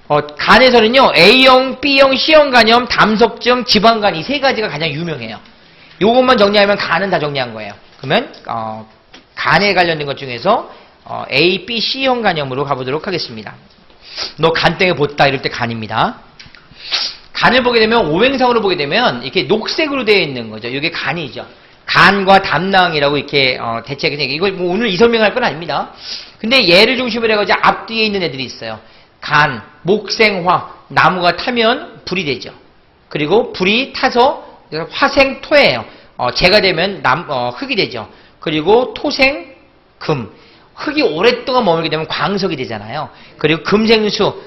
간에서는요, A형, B형, C형 간염, 담석증, 지방간 이 세 가지가 가장 유명해요. 요것만 정리하면 간은 다 정리한 거예요. 그러면 간에 관련된 것 중에서 A, B, C형 간염으로 가보도록 하겠습니다. 너 간땡에 보다 이럴 때 간입니다. 간을 보게 되면 오행상으로 보게 되면 이렇게 녹색으로 되어 있는 거죠. 이게 간이죠. 간과 담낭이라고 이렇게 대체해서 이걸 뭐 오늘 이 설명할 건 아닙니다. 근데 얘를 중심으로 해가지고 앞뒤에 있는 애들이 있어요. 간, 목생화, 나무가 타면 불이 되죠. 그리고 불이 타서 화생토예요. 재가 되면 흙이 되죠. 그리고 토생금, 흙이 오랫동안 머물게 되면 광석이 되잖아요. 그리고 금생수,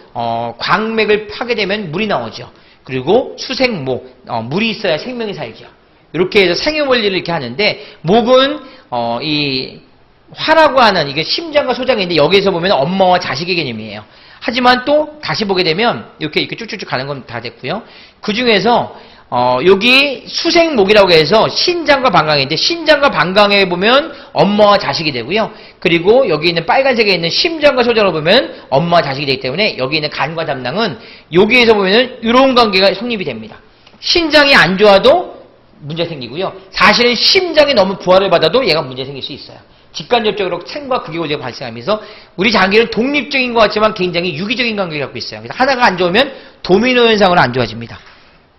광맥을 파게 되면 물이 나오죠. 그리고 수생목, 물이 있어야 생명이 살죠. 이렇게 해서 생의 원리를 이렇게 하는데, 목은 이 화라고 하는 이게 심장과 소장인데 여기에서 보면 엄마와 자식의 개념이에요. 하지만 또 다시 보게 되면 이렇게 쭉쭉쭉 가는 건 다 됐고요. 그 중에서 여기 수생목이라고 해서 신장과 방광인데 신장과 방광에 보면 엄마와 자식이 되고요. 그리고 여기 있는 빨간색에 있는 심장과 소장을 보면 엄마와 자식이 되기 때문에 여기 있는 간과 담낭은 여기에서 보면은 이런 관계가 성립이 됩니다. 신장이 안 좋아도 문제 생기고요. 사실은 심장이 너무 부하를 받아도 얘가 문제 생길 수 있어요. 직간접적으로 생과 극의 고제가 발생하면서 우리 장기는 독립적인 것 같지만 굉장히 유기적인 관계를 갖고 있어요. 그래서 하나가 안 좋으면 도미노 현상으로 안 좋아집니다.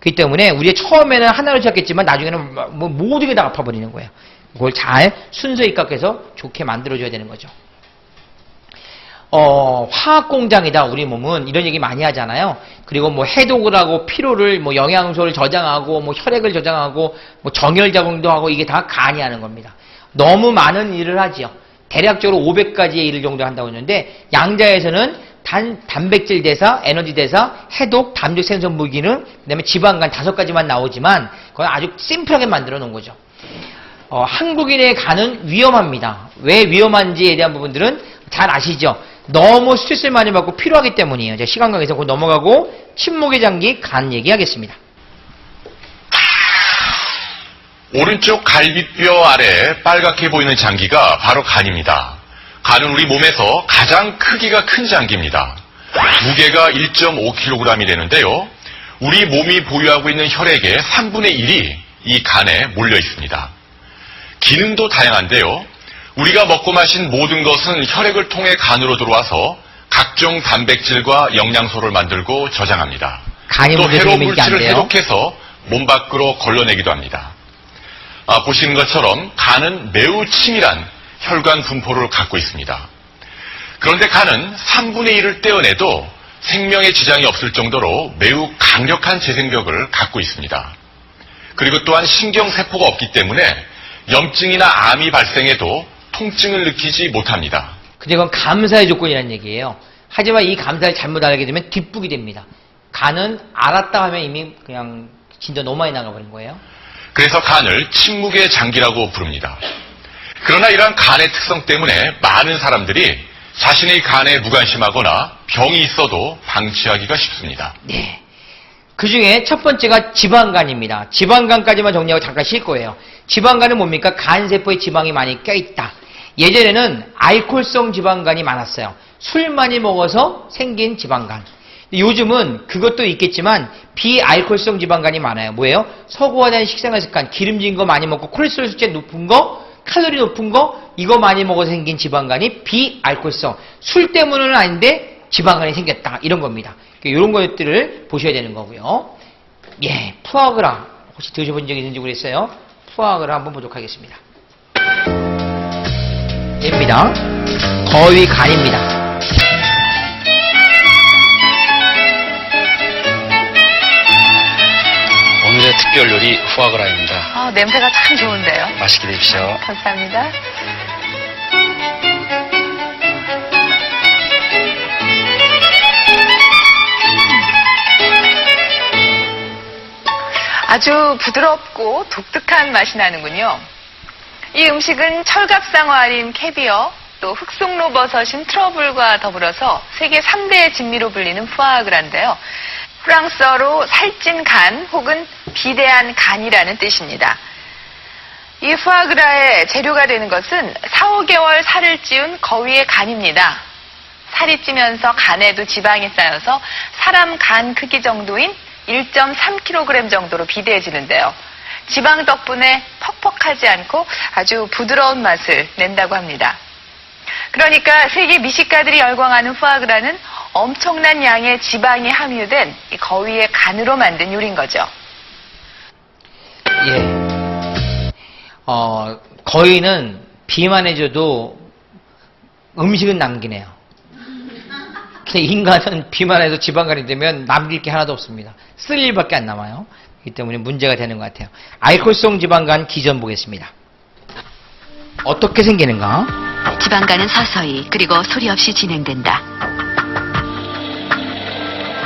그렇기 때문에 우리 처음에는 하나를 시작했지만 나중에는 뭐 모든 게 다 아파버리는 거예요. 그걸 잘 순서 입각해서 좋게 만들어줘야 되는 거죠. 화학공장이다 우리 몸은 이런 얘기 많이 하잖아요. 그리고 뭐 해독을 하고 피로를 뭐 영양소를 저장하고 뭐 혈액을 저장하고 뭐 정혈 작용도 하고 이게 다 간이 하는 겁니다. 너무 많은 일을 하지요. 대략적으로 500가지의 일을 정도 한다고 했는데 양자에서는 단백질 대사, 에너지 대사, 해독, 담즙 생성 무기능, 그다음에 지방간 5가지만 나오지만 그건 아주 심플하게 만들어 놓은 거죠. 한국인의 간은 위험합니다. 왜 위험한지에 대한 부분들은 잘 아시죠? 너무 스트레스를 많이 받고 피로하기 때문이에요. 제가 시간 관계에서 곧 넘어가고 침묵의 장기 간 얘기하겠습니다. 오른쪽 갈비뼈 아래 빨갛게 보이는 장기가 바로 간입니다. 간은 우리 몸에서 가장 크기가 큰 장기입니다. 무게가 1.5kg이 되는데요. 우리 몸이 보유하고 있는 혈액의 3분의 1이 이 간에 몰려 있습니다. 기능도 다양한데요. 우리가 먹고 마신 모든 것은 혈액을 통해 간으로 들어와서 각종 단백질과 영양소를 만들고 저장합니다. 또 해로 물질을 해독해서 몸 밖으로 걸러내기도 합니다. 보시는 것처럼 간은 매우 치밀한 혈관 분포를 갖고 있습니다. 그런데 간은 3분의 1을 떼어내도 생명에 지장이 없을 정도로 매우 강력한 재생력을 갖고 있습니다. 그리고 또한 신경세포가 없기 때문에 염증이나 암이 발생해도 통증을 느끼지 못합니다. 근데 이건 감사의 조건이라는 얘기예요. 하지만 이 감사를 잘못 알게 되면 뒷북이 됩니다. 간은 알았다 하면 이미 그냥 진짜 너무 많이 나가버린 거예요. 그래서 간을 침묵의 장기라고 부릅니다. 그러나 이러한 간의 특성 때문에 많은 사람들이 자신의 간에 무관심하거나 병이 있어도 방치하기가 쉽습니다. 네. 그 중에 첫 번째가 지방간입니다. 지방간까지만 정리하고 잠깐 쉴 거예요. 지방간은 뭡니까? 간세포에 지방이 많이 껴있다. 예전에는 알코올성 지방간이 많았어요. 술 많이 먹어서 생긴 지방간. 요즘은 그것도 있겠지만 비알코올성 지방간이 많아요. 뭐예요? 서구화된 식생활 습관, 기름진 거 많이 먹고 콜레스테롤 수치 높은 거, 칼로리 높은 거, 이거 많이 먹어서 생긴 지방간이 비알코올성. 술 때문은 아닌데 지방간이 생겼다. 이런 겁니다. 이런 것들을 보셔야 되는 거고요. 예, 푸아그라. 혹시 드셔본 적이 있는지 모르겠어요. 푸아그라 한번 보도록 하겠습니다. 입니다. 거의 간입니다. 오늘의 특별 요리 후아그라입니다. 냄새가 참 좋은데요. 맛있게 드십시오. 감사합니다. 아주 부드럽고 독특한 맛이 나는군요. 이 음식은 철갑상어알인 캐비어, 또 흑송로버섯인 트러블과 더불어서 세계 3대 진미로 불리는 푸아그라인데요. 프랑스어로 살찐 간 혹은 비대한 간이라는 뜻입니다. 이 푸아그라의 재료가 되는 것은 4, 5개월 살을 찌운 거위의 간입니다. 살이 찌면서 간에도 지방이 쌓여서 사람 간 크기 정도인 1.3kg 정도로 비대해지는데요. 지방 덕분에 퍽퍽하지 않고 아주 부드러운 맛을 낸다고 합니다. 그러니까 세계 미식가들이 열광하는 푸아그라는 엄청난 양의 지방이 함유된 이 거위의 간으로 만든 요리인 거죠. 예. 거위는 비만해져도 음식은 남기네요. 근데 인간은 비만해서 지방간이 되면 남길 게 하나도 없습니다. 쓸 일밖에 안 남아요. 그렇기 때문에 문제가 되는 것 같아요. 알코올성 지방간 기전 보겠습니다. 어떻게 생기는가? 지방간은 서서히 그리고 소리 없이 진행된다.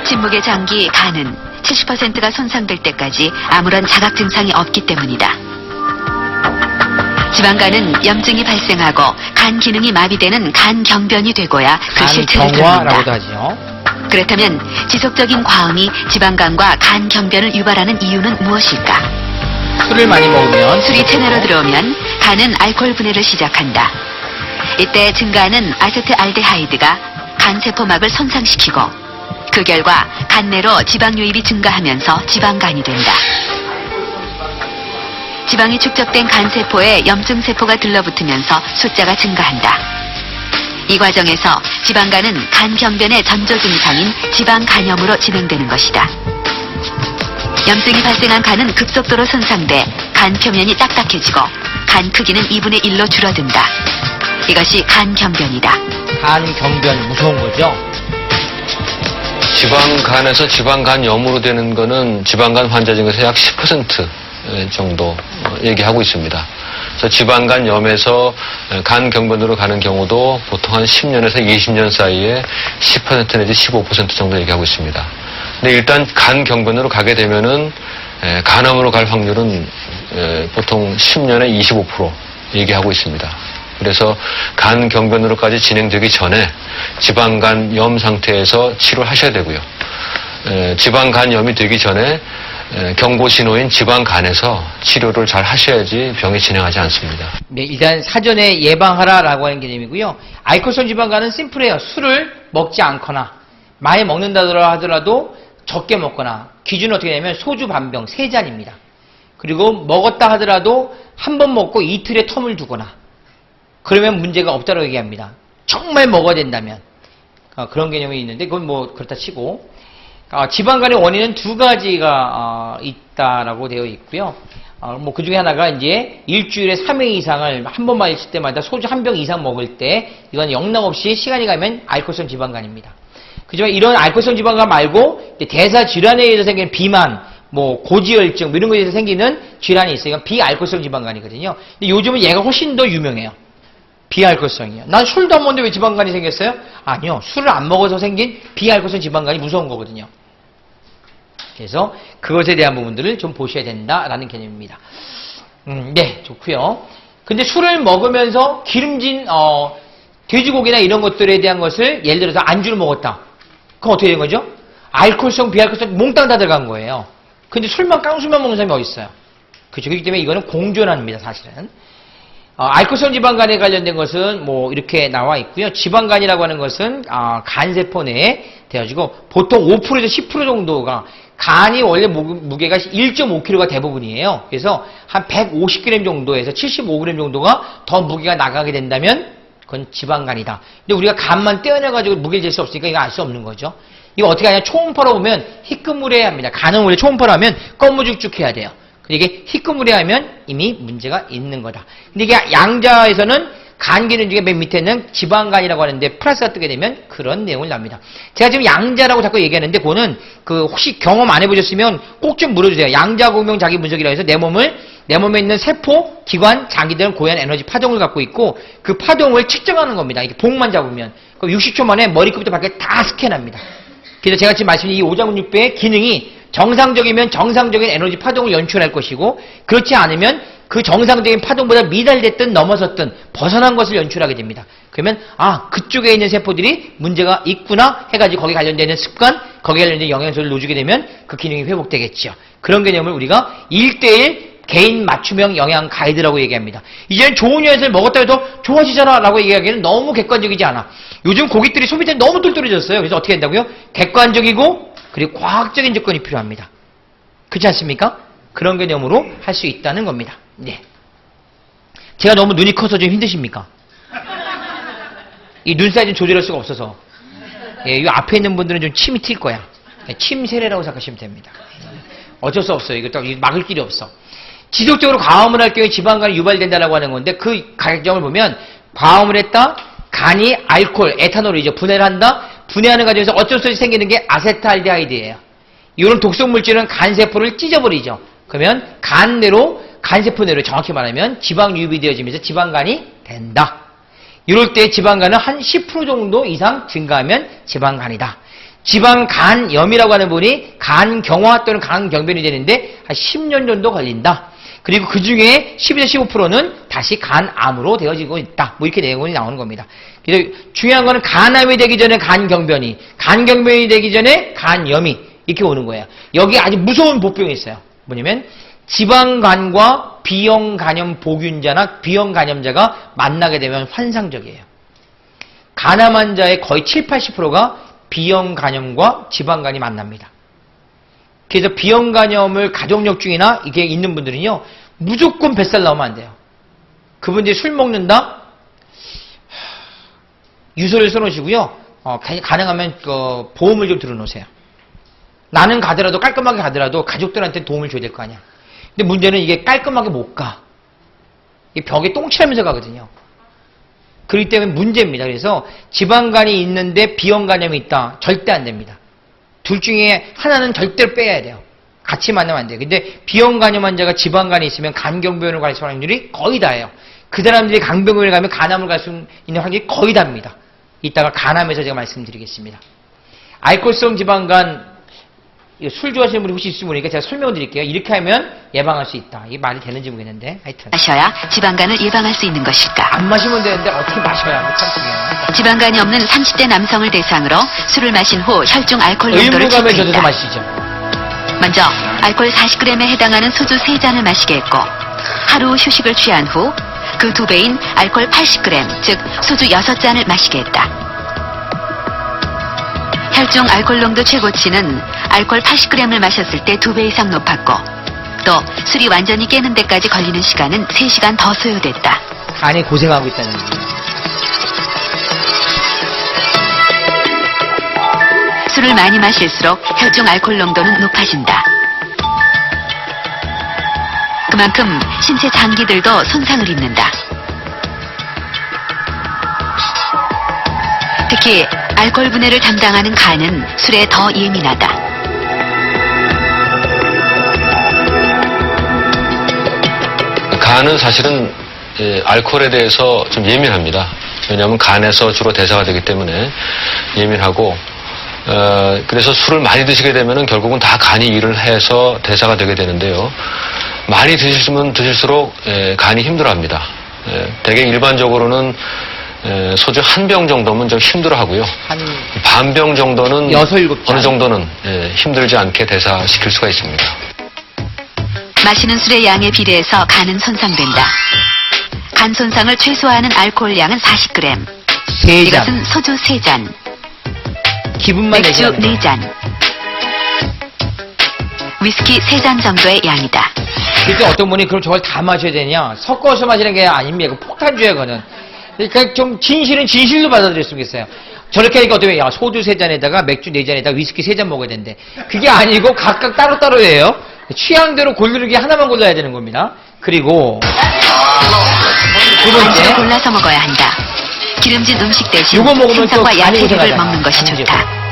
침묵의 장기 간은 70%가 손상될 때까지 아무런 자각 증상이 없기 때문이다. 지방간은 염증이 발생하고 간 기능이 마비되는 간경변이 되고야 그 실체를 간경화라고도 드러낸다. 하죠. 그렇다면 지속적인 과음이 지방간과 간경변을 유발하는 이유는 무엇일까? 술을 많이 먹으면 술이 체내로 들어오면 간은 알코올 분해를 시작한다. 이때 증가하는 아세트알데하이드가 간세포막을 손상시키고 그 결과 간 내로 지방 유입이 증가하면서 지방간이 된다. 지방이 축적된 간세포에 염증세포가 들러붙으면서 숫자가 증가한다. 이 과정에서 지방간은 간경변의 전조 증상인 지방간염으로 진행되는 것이다. 염증이 발생한 간은 급속도로 손상돼 간 표면이 딱딱해지고 간 크기는 2분의 1로 줄어든다. 이것이 간경변이다. 간경변 무서운 거죠? 지방간에서 지방간염으로 되는 거는 지방간 환자 중에서 약 10% 정도 얘기하고 있습니다. 그래서 지방간염에서 간경변으로 가는 경우도 보통 한 10년에서 20년 사이에 10% 내지 15% 정도 얘기하고 있습니다. 근데 일단 간경변으로 가게 되면은 간암으로 갈 확률은 보통 10년에 25% 얘기하고 있습니다. 그래서 간경변으로까지 진행되기 전에 지방간염 상태에서 치료를 하셔야 되고요. 지방간염이 되기 전에 경고신호인 지방간에서 치료를 잘 하셔야지 병이 진행하지 않습니다. 네, 일단 사전에 예방하라라고 하는 개념이고요. 알코올성 지방간은 심플해요. 술을 먹지 않거나 많이 먹는다 하더라도 적게 먹거나 기준은 어떻게 되냐면 소주 반병 3잔입니다. 그리고 먹었다 하더라도 한 번 먹고 이틀의 텀을 두거나 그러면 문제가 없다고 얘기합니다. 정말 먹어야 된다면 그런 개념이 있는데 그건 뭐 그렇다 치고 지방간의 원인은 2가지가 있다라고 되어 있고요. 뭐 그 중에 하나가 이제 일주일에 3회 이상을 한 번 마실 때마다 소주 한 병 이상 먹을 때 이건 영락없이 시간이 가면 알코올성 지방간입니다. 그지만 이런 알코올성 지방간 말고 대사 질환에 의해서 생기는 비만, 뭐 고지혈증 이런 거에 의해서 생기는 질환이 있어요. 이건 비알코올성 지방간이거든요. 근데 요즘은 얘가 훨씬 더 유명해요. 비알코올성이요. 난 술도 안 먹는데 왜 지방간이 생겼어요? 아니요. 술을 안 먹어서 생긴 비알코올성 지방간이 무서운 거거든요. 그래서 그것에 대한 부분들을 좀 보셔야 된다라는 개념입니다. 네, 좋고요. 근데 술을 먹으면서 기름진 돼지고기나 이런 것들에 대한 것을 예를 들어서 안주를 먹었다. 그럼 어떻게 된 거죠? 알코올성, 비알코올성 몽땅 다 들어간 거예요. 근데 술만 깡술만 먹는 사람이 어디 있어요? 그렇죠. 그렇기 때문에 이거는 공존합니다, 사실은. 알코올성 지방간에 관련된 것은 뭐 이렇게 나와 있고요. 지방간이라고 하는 것은 간세포 내에 되어지고 보통 5%에서 10% 정도가 간이 원래 무게가 1.5kg가 대부분이에요. 그래서 한 150g 정도에서 75g 정도가 더 무게가 나가게 된다면 그건 지방간이다. 근데 우리가 간만 떼어내가지고 무게를 잴 수 없으니까 이거 알 수 없는 거죠. 이거 어떻게 하냐? 초음파로 보면 희끄무레해야 합니다. 간은 원래 초음파로 하면 검무죽죽해야 돼요. 근데 이게 희끄무레하면 이미 문제가 있는 거다. 근데 이게 양자에서는 간 기능 중에 맨 밑에는 지방간이라고 하는데 플러스가 뜨게 되면 그런 내용을 납니다. 제가 지금 양자라고 자꾸 얘기하는데 그거는 혹시 경험 안 해보셨으면 꼭 좀 물어주세요. 양자공명 자기 분석이라고 해서 내 몸에 있는 세포, 기관, 장기들은 고유한 에너지 파동을 갖고 있고 그 파동을 측정하는 겁니다. 이렇게 봉만 잡으면. 그럼 60초 만에 머리끝부터 발끝 다 스캔합니다. 그래서 제가 지금 말씀드린 이 오장육부의 기능이 정상적이면 정상적인 에너지 파동을 연출할 것이고 그렇지 않으면 그 정상적인 파동보다 미달됐든 넘어섰든 벗어난 것을 연출하게 됩니다. 그러면 그쪽에 있는 세포들이 문제가 있구나 해가지고 거기에 관련되는 습관, 거기에 관련된 영양소를 넣어주게 되면 그 기능이 회복되겠죠. 그런 개념을 우리가 1대1 개인 맞춤형 영양 가이드라고 얘기합니다. 이제는 좋은 녀석을 먹었다 해도 좋아지잖아 라고 얘기하기에는 너무 객관적이지 않아. 요즘 고객들이 소비자들이 너무 똘똘해졌어요. 그래서 어떻게 한다고요? 객관적이고 그리고 과학적인 조건이 필요합니다. 그렇지 않습니까? 그런 개념으로 할 수 있다는 겁니다. 네. 제가 너무 눈이 커서 좀 힘드십니까? 이 눈 사이즈 조절할 수가 없어서. 예, 이 앞에 있는 분들은 좀 침이 튈 거야. 침 세례라고 생각하시면 됩니다. 어쩔 수 없어요. 이거 딱 막을 길이 없어. 지속적으로 과음을 할 경우에 지방간이 유발된다라고 하는 건데 그 가격점을 보면 과음을 했다. 간이 알코올, 에탄올을 이제 분해를 한다. 분해하는 과정에서 어쩔 수 없이 생기는 게 아세트알데하이드예요. 이런 독성 물질은 간세포를 찢어버리죠. 그러면 간세포 내로 정확히 말하면 지방 유입되어지면서 지방간이 된다. 이럴 때 지방간은 한 10% 정도 이상 증가하면 지방간이다. 지방간염이라고 하는 분이 간경화 또는 간경변이 되는데 한 10년 정도 걸린다. 그리고 그 중에 12에서 15%는 다시 간암으로 되어지고 있다. 뭐 이렇게 내용이 나오는 겁니다. 그래서 중요한 거는 간암이 되기 전에 간경변이, 간경변이 되기 전에 간염이 이렇게 오는 거예요. 여기 아주 무서운 보병이 있어요. 뭐냐면 지방간과 B형 간염 보균자나 B형 간염자가 만나게 되면 환상적이에요. 간암 환자의 거의 7, 80%가 B형 간염과 지방간이 만납니다. 그래서 B형 간염을 가족력중이나 이게 있는 분들은요, 무조건 뱃살 나오면 안 돼요. 그분들이 술 먹는다? 유서를 써놓으시고요, 가능하면 보험을 좀 들어놓으세요. 나는 가더라도, 깔끔하게 가더라도 가족들한테 도움을 줘야 될 거 아니야. 근데 문제는 이게 깔끔하게 못 가. 이게 벽에 똥칠하면서 가거든요. 그렇기 때문에 문제입니다. 그래서 지방간이 있는데 B형 간염이 있다. 절대 안 됩니다. 둘 중에 하나는 절대로 빼야 돼요. 같이 만나면 안 돼요. 근데 B형 간염 환자가 지방간이 있으면 간경변으로 갈 수 있는 확률이 거의 다예요. 그 사람들이 간경변을 가면 간암을 갈 수 있는 확률이 거의 다입니다. 이따가 간암에서 제가 말씀드리겠습니다. 알코올성 지방간, 술 좋아하시는 분이 혹시 있으면 모르니까 제가 설명을 드릴게요. 이렇게 하면 예방할 수 있다. 이게 말이 되는지 모르겠는데 하여튼 마셔야 지방간을 예방할 수 있는 것일까? 안 마시면 되는데 어떻게 마셔야 참 중요해요. 지방간이 없는 30대 남성을 대상으로 술을 마신 후 혈중 알코올 농도를 의무감에 젖어서 체크했다. 마시죠. 먼저 알코올 40g에 해당하는 소주 3잔을 마시게 했고 하루 휴식을 취한 후 그 2배인 알코올 80g, 즉 소주 6잔을 마시게 했다. 혈중 알코올 농도 최고치는 알코올 80g을 마셨을 때 2배 이상 높았고 또 술이 완전히 깨는 데까지 걸리는 시간은 3시간 더 소요됐다. 간이 고생하고 있다는 거예요. 술을 많이 마실수록 혈중 알코올 농도는 높아진다. 그만큼 신체 장기들도 손상을 입는다. 특히 알코올 분해를 담당하는 간은 술에 더 예민하다. 간은 사실은 알코올에 대해서 좀 예민합니다. 왜냐하면 간에서 주로 대사가 되기 때문에 예민하고 그래서 술을 많이 드시게 되면은 결국은 다 간이 일을 해서 대사가 되게 되는데요. 많이 드시면 드실수록 간이 힘들어합니다. 대개 일반적으로는 소주 한 병 정도면 좀 힘들어하고요. 한 반 병 정도는 6, 7잔. 어느 정도는 힘들지 않게 대사시킬 수가 있습니다. 마시는 술의 양에 비례해서 간은 손상된다. 간 손상을 최소화하는 알코올 양은 40g. 3잔. 이것은 소주 3잔, 기분만 맥주 내지 4잔, 위스키 3잔 정도의 양이다. 그러니까 어떤 분이 그럼 저걸 다 마셔야 되냐? 섞어서 마시는 게 아닙니다. 그 폭탄주예요, 그거는. 그러니까 좀 진실은 진실로 받아들였으면 좋겠어요. 저렇게 하니까 어떻게, 야, 소주 3잔에다가 맥주 4잔에다가 위스키 3잔 먹어야 되는데. 그게 아니고 각각 따로따로 해요. 취향대로 고르기 하나만 골라야 되는 겁니다. 그리고, 두 음식을 번째. 골라서 먹어야 한다. 기름진 음식 대신 요거 먹으면 생선과 또 간이 야채류를 고생하잖아. 먹는 것이 간이 좋다.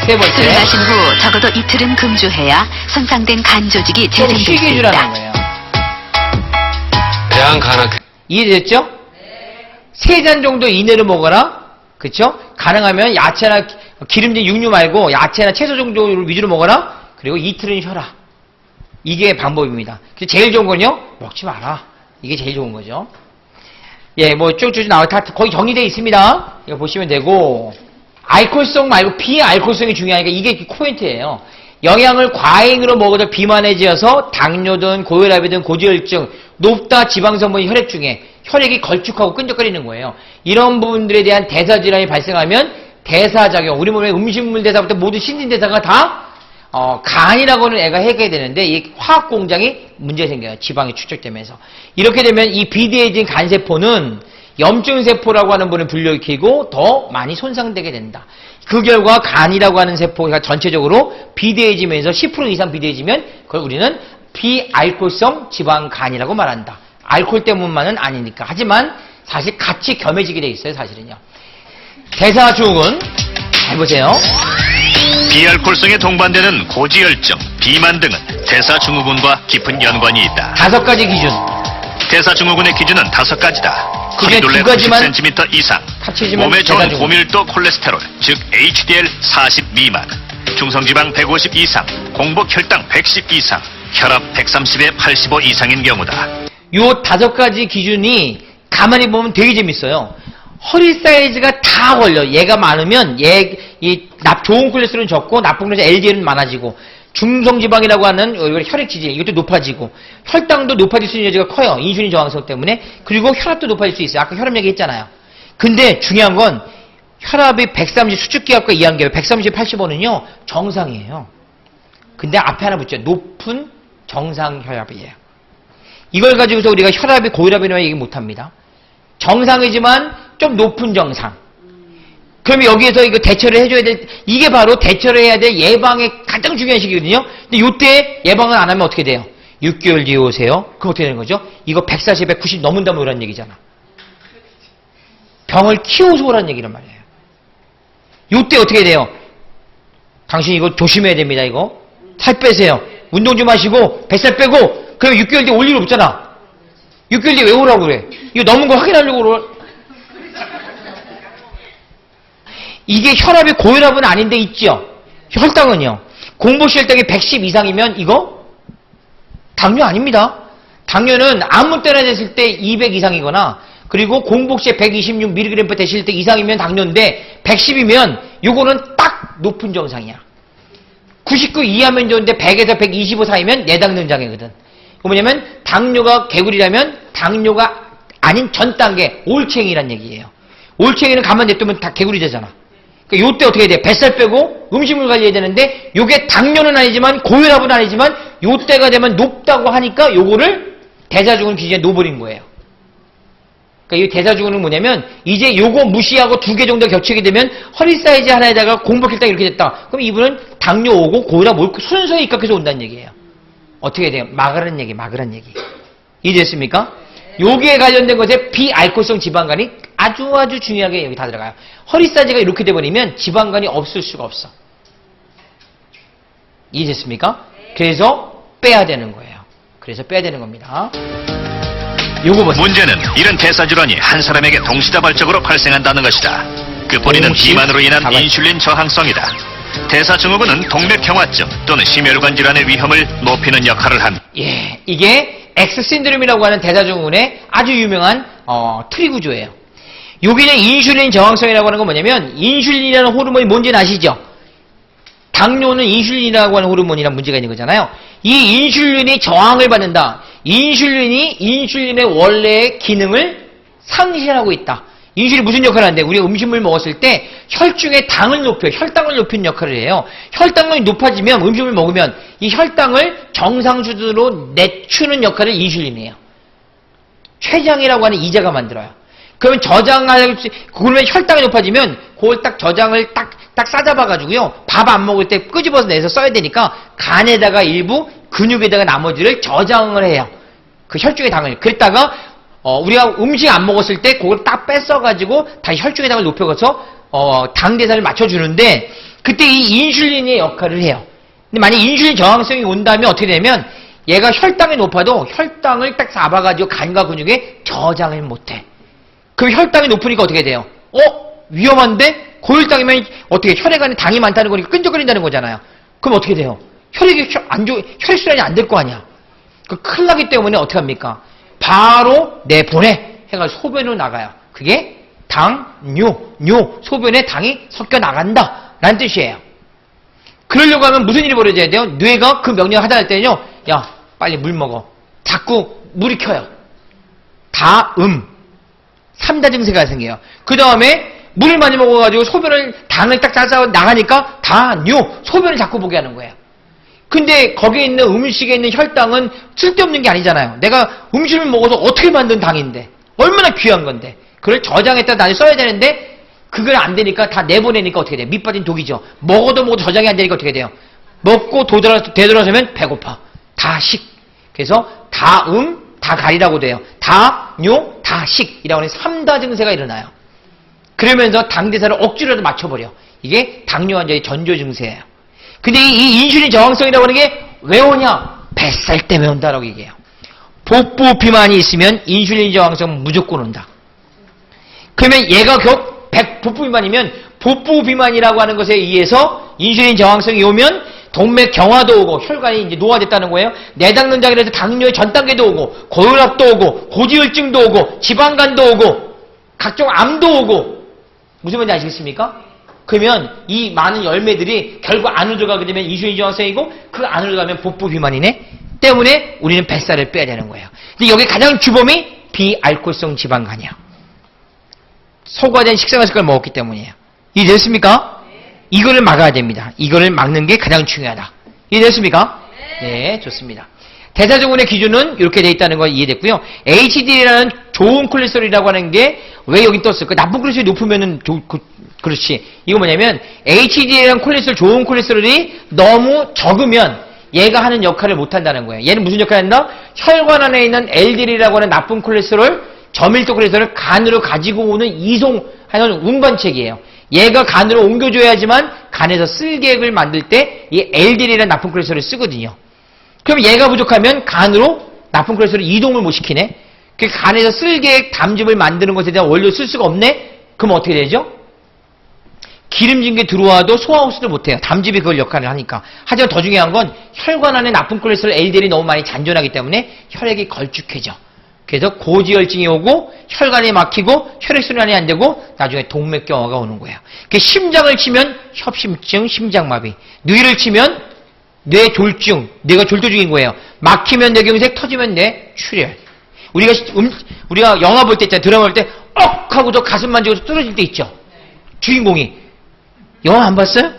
세 술을 번째. 마신 후 적어도 이틀은 금주해야 손상된 간 조직이 좀 재생될 수 쉬게 있다. 해주라는 거예요. 대한간암 이해됐죠? 3잔 정도 이내로 먹어라. 그쵸? 가능하면 야채나 기름진 육류 말고 야채나 채소 정도를 위주로 먹어라. 그리고 이틀은 쉬어라. 이게 방법입니다. 제일 좋은 건요, 먹지 마라. 이게 제일 좋은 거죠. 예, 뭐 쭉쭉 나와 다 거의 정리되어 있습니다. 이거 보시면 되고, 알코올성 말고 비알코올성이 중요하니까 이게 포인트예요. 영양을 과잉으로 먹어도 비만해져서 당뇨든 고혈압이든 고지혈증, 높다 지방성분이 혈액 중에 혈액이 걸쭉하고 끈적거리는 거예요. 이런 부분들에 대한 대사질환이 발생하면 대사작용, 우리 몸의 음식물 대사부터 모든 신진대사가 다 간이라고 하는 애가 해결이 되는데 이 화학 공장이 문제 생겨요. 지방이 축적되면서. 이렇게 되면 이 비대해진 간세포는 염증세포라고 하는 분을 불러일으키고 더 많이 손상되게 된다. 그 결과 간이라고 하는 세포가 전체적으로 비대해지면서 10% 이상 비대해지면 그걸 우리는 비알코올성 지방간이라고 말한다. 알코올 때문만은 아니니까. 하지만 사실 같이 겸해지게 돼 있어요. 사실은요. 대사증후군 해보세요. 비알코올성에 동반되는 고지혈증, 비만 등은 대사증후군과 깊은 연관이 있다. 5가지 기준. 대사증후군의 기준은 5가지다. 그게 허리둘레 2 가지만 90cm 이상, 합치지만 몸에 좋은 대사증후군. 고밀도 콜레스테롤, 즉 HDL 40 미만, 중성지방 150 이상, 공복 혈당 110 이상, 혈압 130에 85 이상인 경우다. 요 5가지 기준이 가만히 보면 되게 재밌어요. 허리 사이즈가 다 걸려. 얘가 많으면 좋은 콜레스테롤은 적고 나쁜 콜레스테롤 LDL은 많아지고, 중성지방이라고 하는 혈액 지질 이것도 높아지고, 혈당도 높아질 수 있는 여지가 커요. 인슐린 저항성 때문에. 그리고 혈압도 높아질 수 있어요. 아까 혈압 얘기했잖아요. 근데 중요한 건 혈압이 130 수축기압과 이항기압 130, 85는요 정상이에요. 근데 앞에 하나 붙죠. 높은 정상 혈압이에요. 이걸 가지고서 우리가 혈압이 고혈압이라고 얘기 못합니다. 정상이지만 좀 높은 정상. 그러면 여기에서 이거 대처를 해줘야 될, 이게 바로 대처를 해야 될 예방의 가장 중요한 시기거든요. 근데 이때 예방을 안 하면 어떻게 돼요? 6개월 뒤에 오세요. 그럼 어떻게 되는 거죠? 이거 140, 190 넘은다면 오라는 얘기잖아. 병을 키워서 오라는 얘기란 말이에요. 이때 어떻게 돼요? 당신 이거 조심해야 됩니다, 이거. 살 빼세요. 운동 좀 하시고, 뱃살 빼고, 그럼 6개월 뒤에 올 일 없잖아. 6개월 뒤에 왜 오라고 그래? 이거 넘은 거 확인하려고 그래. 이게 혈압이 고혈압은 아닌데 있죠? 혈당은요. 공복시 혈당이 110 이상이면 이거 당뇨 아닙니다. 당뇨는 아무 때나 됐을 때 200 이상이거나 그리고 공복시에 126mg 되실 때 이상이면 당뇨인데 110이면 요거는 딱 높은 정상이야. 99 이하면 좋은데 100에서 125 사이면 내당뇨 장애거든. 뭐냐면 당뇨가 개구리라면 당뇨가 아닌 전 단계 올챙이란 얘기예요. 올챙이는 가만 냅두면 다 개구리 되잖아. 그러니까 요때 어떻게 해야 돼? 뱃살 빼고 음식물 관리해야 되는데 요게 당뇨는 아니지만 고혈압은 아니지만 요때가 되면 높다고 하니까 요거를 대사증후군 기준에 놓아버린 거예요. 그러니까 이 대사증후군은 뭐냐면 이제 요거 무시하고 2개 정도 겹치게 되면 허리 사이즈 하나에다가 공복혈당이 이렇게 됐다. 그럼 이분은 당뇨 오고 고혈압 오고 순서에 입각해서 온다는 얘기예요. 어떻게 해야 돼요? 막으라는 얘기. 이해됐습니까? 여기에 관련된 것에 비알코올성 지방간이 아주 중요하게 여기 다 들어가요. 허리 사이즈가 이렇게 돼버리면 지방간이 없을 수가 없어. 이해됐습니까? 그래서 빼야 되는 거예요. 그래서 빼야 되는 겁니다. 요거 보세요. 문제는 이런 대사질환이 한 사람에게 동시다발적으로 발생한다는 것이다. 그 뿌리는 비만으로 인한 인슐린 저항성이다. 대사증후군은 동맥경화증 또는 심혈관 질환의 위험을 높이는 역할을 합니다. 예, 이게 X 신드롬이라고 하는 대사증후군의 아주 유명한 트리 구조예요. 여기는 인슐린 저항성이라고 하는 건 뭐냐면 인슐린이라는 호르몬이 뭔지는 아시죠? 당뇨는 인슐린이라고 하는 호르몬이란 문제가 있는 거잖아요. 이 인슐린이 저항을 받는다. 인슐린이 인슐린의 원래의 기능을 상실하고 있다. 인슐린이 무슨 역할을 하는데 우리가 음식물 먹었을 때 혈중의 당을 높여 혈당을 높이는 역할을 해요. 혈당이 높아지면 음식물 먹으면 이 혈당을 정상 수준으로 내추는 역할을 인슐린이 해요. 췌장이라고 하는 이자가 만들어요. 그러면 그러면 혈당이 높아지면 그걸 딱 저장을 딱 싸잡아가지고요. 밥 안 먹을 때 끄집어서 내서 써야 되니까 간에다가 일부 근육에다가 나머지를 저장을 해요. 그 혈중의 당을. 그랬다가 우리가 음식 안 먹었을 때 그걸 딱 뺐어가지고 다시 혈중의 당을 높여서 당 대사를 맞춰주는데 그때 이 인슐린의 역할을 해요. 근데 만약 인슐린 저항성이 온다면 어떻게 되냐면 얘가 혈당이 높아도 혈당을 딱 잡아가지고 간과 근육에 저장을 못해. 그럼 혈당이 높으니까 어떻게 돼요? 위험한데? 고혈당이면 어떻게 혈액 안에 당이 많다는 거니까 끈적거린다는 거잖아요. 그럼 어떻게 돼요? 혈액순환이 안 될 거 아니야. 큰일 나기 때문에 어떻게 합니까? 바로 내보내 해가지고 소변으로 나가요. 그게 당뇨, 소변에 당이 섞여 나간다 라는 뜻이에요. 그러려고 하면 무슨 일이 벌어져야 돼요? 뇌가 그 명령을 하다 때는요, 야, 빨리 물 먹어. 자꾸 물이 켜요. 다음. 3다 증세가 생겨요. 그 다음에 물을 많이 먹어가지고 당을 딱 짜서 나가니까 다뇨. 소변을 자꾸 보게 하는 거예요. 근데 거기에 있는 음식에 있는 혈당은 쓸데없는 게 아니잖아요. 내가 음식을 먹어서 어떻게 만든 당인데. 얼마나 귀한 건데. 그걸 저장했다 다시 써야 되는데 그걸 안 되니까 다 내보내니까 어떻게 돼요? 밑 빠진 독이죠. 먹어도 저장이 안 되니까 어떻게 돼요? 먹고 되돌아서면 배고파. 다식. 그래서 다가리라고 돼요. 다뇨, 다식이라고 하는 3다 증세가 일어나요. 그러면서 당대사를 억지로라도 맞춰버려. 이게 당뇨 환자의 전조 증세예요. 근데 이 인슐린 저항성이라고 하는 게 왜 오냐? 뱃살 때문에 온다라고 얘기해요. 복부 비만이 있으면 인슐린 저항성 무조건 온다. 그러면 얘가 복부 비만이면 복부 비만이라고 하는 것에 의해서 인슐린 저항성이 오면 동맥 경화도 오고 혈관이 이제 노화됐다는 거예요. 내당능장이라 해서 당뇨의 전 단계도 오고 고혈압도 오고 고지혈증도 오고 지방간도 오고 각종 암도 오고 무슨 말인지 아시겠습니까? 그러면 이 많은 열매들이 결국 안으로 들어가게 되면 인슐린 저항성이고 그 안으로 들어가면 복부 비만이네. 때문에 우리는 뱃살을 빼야 되는 거예요. 근데 여기 가장 주범이 비알코올성 지방간이에요. 소과된 식생활 습관을 먹었기 때문이에요. 이해됐습니까? 이거를 막아야 됩니다. 이거를 막는 게 가장 중요하다. 이해됐습니까? 네, 좋습니다. 대사증후군의 기준은 이렇게 돼 있다는 거 이해됐고요. HDL이라는 좋은 콜레스테롤이라고 하는 게 왜 여기 떴을까? 나쁜 콜레스테롤이 높으면은 그렇지. 이거 뭐냐면 HDL이라는 콜레스테롤, 좋은 콜레스테롤이 너무 적으면 얘가 하는 역할을 못 한다는 거예요. 얘는 무슨 역할을 한다? 혈관 안에 있는 LDL이라고 하는 나쁜 콜레스테롤, 저밀도 콜레스테롤을 간으로 가지고 오는 이송하는 운반책이에요. 얘가 간으로 옮겨줘야지만 간에서 쓸개액을 만들 때 이 LDL이라는 나쁜 콜레스테롤을 쓰거든요. 그럼 얘가 부족하면 간으로 나쁜 콜레스테롤 이동을 못 시키네. 그 간에서 쓸개액 담즙을 만드는 것에 대한 원료를 쓸 수가 없네. 그럼 어떻게 되죠? 기름진 게 들어와도 소화 흡수를 못해요. 담즙이 그걸 역할을 하니까. 하지만 더 중요한 건 혈관 안에 나쁜 콜레스테롤 LDL이 너무 많이 잔존하기 때문에 혈액이 걸쭉해져. 그래서 고지혈증이 오고 혈관이 막히고 혈액순환이 안 되고 나중에 동맥경화가 오는 거예요. 심장을 치면 협심증, 심장마비. 뇌를 치면 뇌졸중, 뇌가 졸도 중인 거예요. 막히면 뇌경색, 터지면 뇌출혈. 우리가 영화 볼 때 있잖아요. 드라마 볼 때 억 하고도 가슴 만지고 쓰러질 때 있죠. 주인공이. 영화 안 봤어요?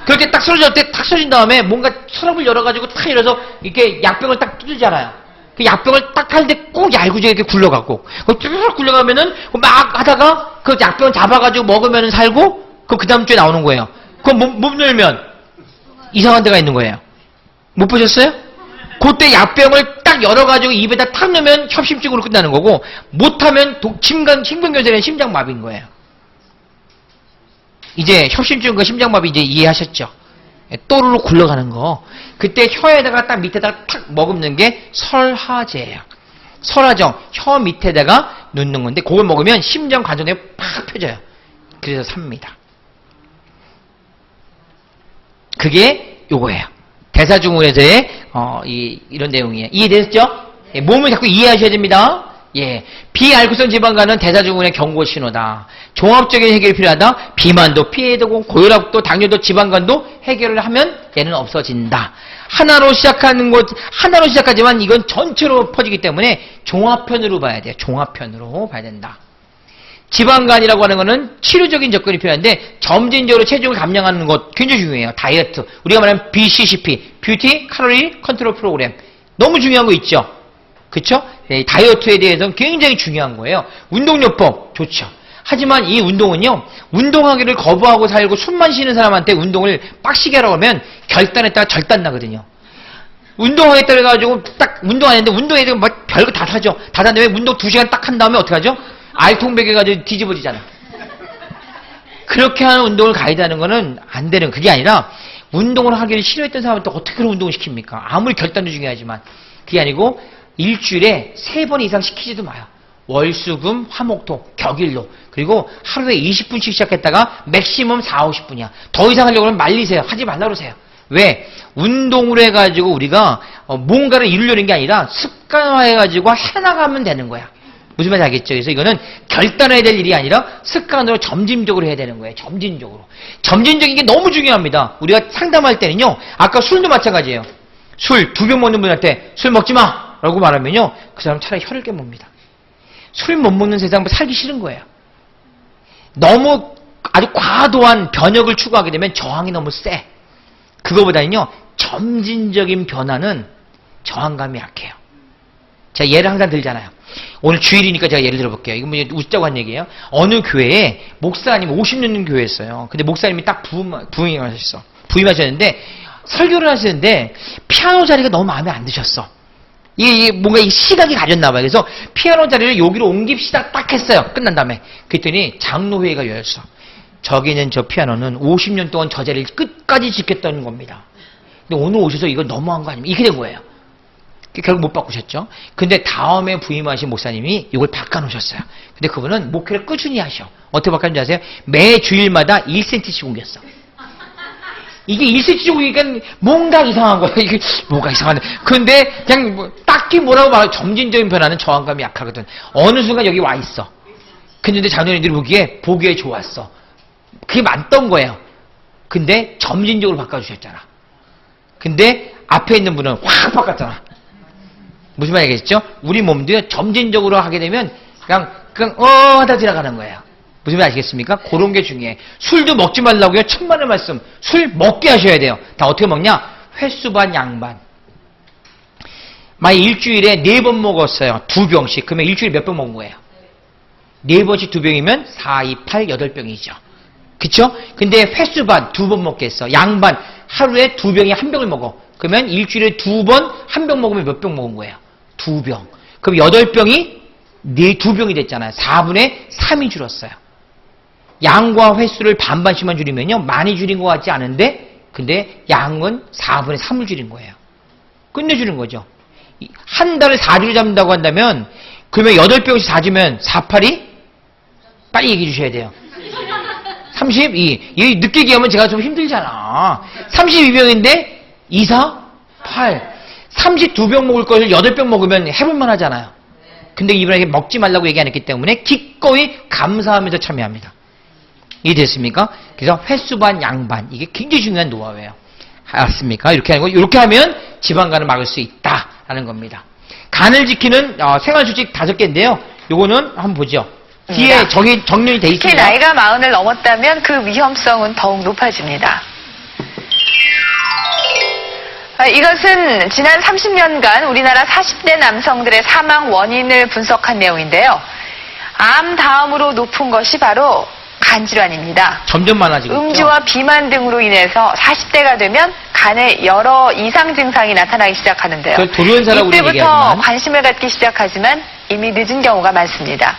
그럴 때 딱 쓰러질 때 탁 쓰러진 다음에 뭔가 서랍을 열어가지고 탁 열어서 이렇게 약병을 딱 뚫잖아요. 그 약병을 딱 할 때 꼭 얄궂게 이렇게 굴러가고 쭉 굴러가면은 막 하다가 그 약병 잡아가지고 먹으면 살고 그 다음 주에 나오는 거예요. 그럼 못 열면 이상한 데가 있는 거예요. 못 보셨어요? 그때 약병을 딱 열어가지고 입에다 탁 넣으면 협심증으로 끝나는 거고 못하면 심근경색이나 심장마비인 거예요. 이제 협심증과 심장마비 이제 이해하셨죠? 또르르 굴러가는 거. 그때 혀에다가 딱 밑에다가 탁 머금는 게 설하제예요. 설하정, 혀 밑에다가 넣는 건데 그걸 먹으면 심장 관절에 팍 펴져요. 그래서 삽니다. 그게 요거예요. 대사증후군에서의 이런 내용이에요. 이해됐죠? 예, 몸을 자꾸 이해하셔야 됩니다. 예, 비알코올성 지방간은 대사증후군의 경고 신호다. 종합적인 해결이 필요하다. 비만도 피해야 되고 고혈압도 당뇨도 지방간도 해결을 하면 얘는 없어진다. 하나로 시작하지만 이건 전체로 퍼지기 때문에 종합편으로 봐야 돼요. 종합편으로 봐야 된다. 지방간이라고 하는 거는 치료적인 접근이 필요한데 점진적으로 체중을 감량하는 것 굉장히 중요해요. 다이어트. 우리가 말하는 BCCP, 뷰티 칼로리 컨트롤 프로그램. 너무 중요한 거 있죠? 그쵸? 네, 다이어트에 대해서는 굉장히 중요한 거예요. 운동요법 좋죠. 하지만 이 운동은요, 운동하기를 거부하고 살고 숨만 쉬는 사람한테 운동을 빡시게 하라고 하면 결단했다가 절단 나거든요. 운동하겠다 그래가지고 딱 운동 안 했는데 운동에 대해서 막 별거 다 사죠. 다 산 다음에 운동 2시간 딱 한 다음에 어떻게 하죠? 알통백에 가지고 뒤집어지잖아. 그렇게 하는 운동을 가이드하는 거는 안 되는, 그게 아니라 운동을 하기를 싫어했던 사람한테 어떻게 그런 운동을 시킵니까? 아무리 결단도 중요하지만. 그게 아니고 일주일에 3번 이상 시키지도 마요. 월, 수, 금, 화, 목, 토, 격일로. 그리고 하루에 20분씩 시작했다가 맥시멈 4, 50분이야. 더 이상 하려고 하면 말리세요. 하지 말라 그러세요. 왜? 운동을 해가지고 우리가 뭔가를 이루려는 게 아니라 습관화해가지고 해나가면 되는 거야. 무슨 말인지 알겠죠? 그래서 이거는 결단해야 될 일이 아니라 습관으로 점진적으로 해야 되는 거예요. 점진적으로. 점진적인 게 너무 중요합니다. 우리가 상담할 때는요. 아까 술도 마찬가지예요. 술 2병 먹는 분한테 술 먹지 마! 라고 말하면요. 그 사람 차라리 혀를 깨뭅니다. 술 못 먹는 세상 살기 싫은 거예요. 너무 아주 과도한 변혁을 추구하게 되면 저항이 너무 세. 그거보다는요. 점진적인 변화는 저항감이 약해요. 제가 예를 항상 들잖아요. 오늘 주일이니까 제가 예를 들어볼게요. 이거 뭐 웃자고 한 얘기예요. 어느 교회에 목사님 50년 교회였어요. 근데 목사님이 딱 부임하셨는데 설교를 하시는데 피아노 자리가 너무 마음에 안 드셨어. 이게 뭔가 이 시각이 가렸나 봐요. 그래서 피아노 자리를 여기로 옮깁시다 딱 했어요. 끝난 다음에. 그랬더니 장로회의가 열렸어. 저기는 저 피아노는 50년 동안 저 자리를 끝까지 지켰다는 겁니다. 근데 오늘 오셔서 이거 너무한 거 아닙니까? 이렇게 된 거예요. 결국 못 바꾸셨죠. 근데 다음에 부임하신 목사님이 이걸 바꿔놓으셨어요. 근데 그분은 목회를 꾸준히 하셔. 어떻게 바꿨는지 아세요? 매 주일마다 1cm씩 옮겼어. 이게 1cm씩 옮기니까 뭔가 이상한 거예요. 이게 뭐가 이상하네. 근데 그냥 뭐 딱히 뭐라고 말하면 점진적인 변화는 저항감이 약하거든. 어느 순간 여기 와 있어. 근데 자녀들이 보기에 좋았어. 그게 맞던 거예요. 근데 점진적으로 바꿔주셨잖아. 근데 앞에 있는 분은 확 바꿨잖아. 무슨 말이겠죠? 우리 몸도 점진적으로 하게 되면 그냥 하다 지나가는 거예요. 무슨 말 아시겠습니까? 그런 게 중요해. 술도 먹지 말라고요. 천만의 말씀. 술 먹게 하셔야 돼요. 다 어떻게 먹냐? 횟수 반 양반. 만약 일주일에 4번 먹었어요. 2병씩. 그러면 일주일에 몇 병 먹은 거예요? 4번씩 2병이면 4, 2, 8, 8병이죠. 그쵸? 근데 횟수 반 2번 먹겠어. 양반. 하루에 2병이 1병을 먹어. 그러면 일주일에 2번 1병 먹으면 몇 병 먹은 거예요? 2병. 그럼 8병이 2병이 됐잖아요. 4분의 3이 줄었어요. 양과 횟수를 반반씩만 줄이면요. 많이 줄인 것 같지 않은데 근데 양은 4분의 3을 줄인 거예요. 끝내주는 거죠. 한 달을 4주를 잡는다고 한다면 그러면 8병씩 4주면 4, 8이 빨리 얘기해 주셔야 돼요. 32. 이 늦게 얘기하면 제가 좀 힘들잖아. 32병인데 2, 4, 8. 32병 먹을 것을 8병 먹으면 해볼만 하잖아요. 근데 이분에게 먹지 말라고 얘기 안 했기 때문에 기꺼이 감사하면서 참여합니다. 이해됐습니까? 그래서 횟수 반 양반. 이게 굉장히 중요한 노하우예요. 알았습니까? 이렇게 하는 거. 이렇게 하면 지방간을 막을 수 있다라는 겁니다. 간을 지키는 생활수칙 5개인데요. 요거는 한번 보죠. 뒤에 정렬이 돼 특히 있습니다. 나이가 40을 넘었다면 그 위험성은 더욱 높아집니다. 이것은 지난 30년간 우리나라 40대 남성들의 사망 원인을 분석한 내용인데요. 암 다음으로 높은 것이 바로 간질환입니다. 점점 많아지고 있죠. 음주와 비만 등으로 인해서 40대가 되면 간에 여러 이상 증상이 나타나기 시작하는데요. 그 돌연사라고 우리 이때부터 얘기하지만 관심을 갖기 시작하지만 이미 늦은 경우가 많습니다.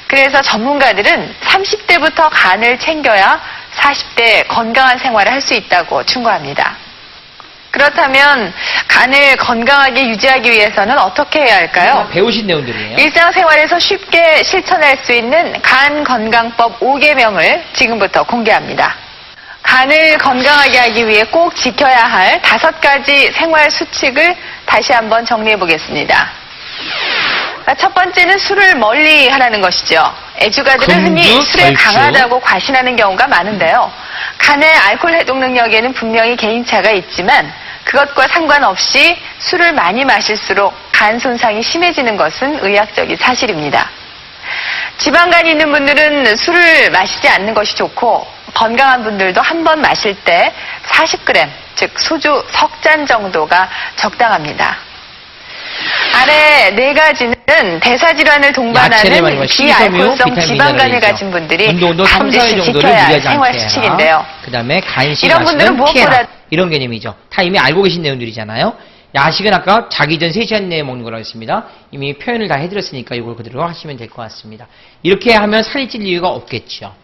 그래서 전문가들은 30대부터 간을 챙겨야 40대 건강한 생활을 할 수 있다고 충고합니다. 그렇다면 간을 건강하게 유지하기 위해서는 어떻게 해야 할까요? 배우신 내용들이에요. 일상생활에서 쉽게 실천할 수 있는 간 건강법 5개명을 지금부터 공개합니다. 간을 건강하게 하기 위해 꼭 지켜야 할 5가지 생활 수칙을 다시 한번 정리해 보겠습니다. 첫 번째는 술을 멀리 하라는 것이죠. 애주가들은 흔히 술에 절주. 강하다고 과신하는 경우가 많은데요. 간의 알코올 해독 능력에는 분명히 개인차가 있지만 그것과 상관없이 술을 많이 마실수록 간 손상이 심해지는 것은 의학적인 사실입니다. 지방간이 있는 분들은 술을 마시지 않는 것이 좋고 건강한 분들도 한 번 마실 때 40g, 즉 소주 석 잔 정도가 적당합니다. 아래 4가지는 대사질환을 동반하는 비알코올성 지방간을 가진 분들이 반드시 지켜야 할 생활 수칙인데요. 그 다음에 간식 이런 분들은 마시면 피해라. 무엇보다 이런 개념이죠. 다 이미 알고 계신 내용들이잖아요. 야식은 아까 자기 전 3시간 내에 먹는 거라고 했습니다. 이미 표현을 다 해드렸으니까 이걸 그대로 하시면 될 것 같습니다. 이렇게 하면 살이 찔 이유가 없겠죠.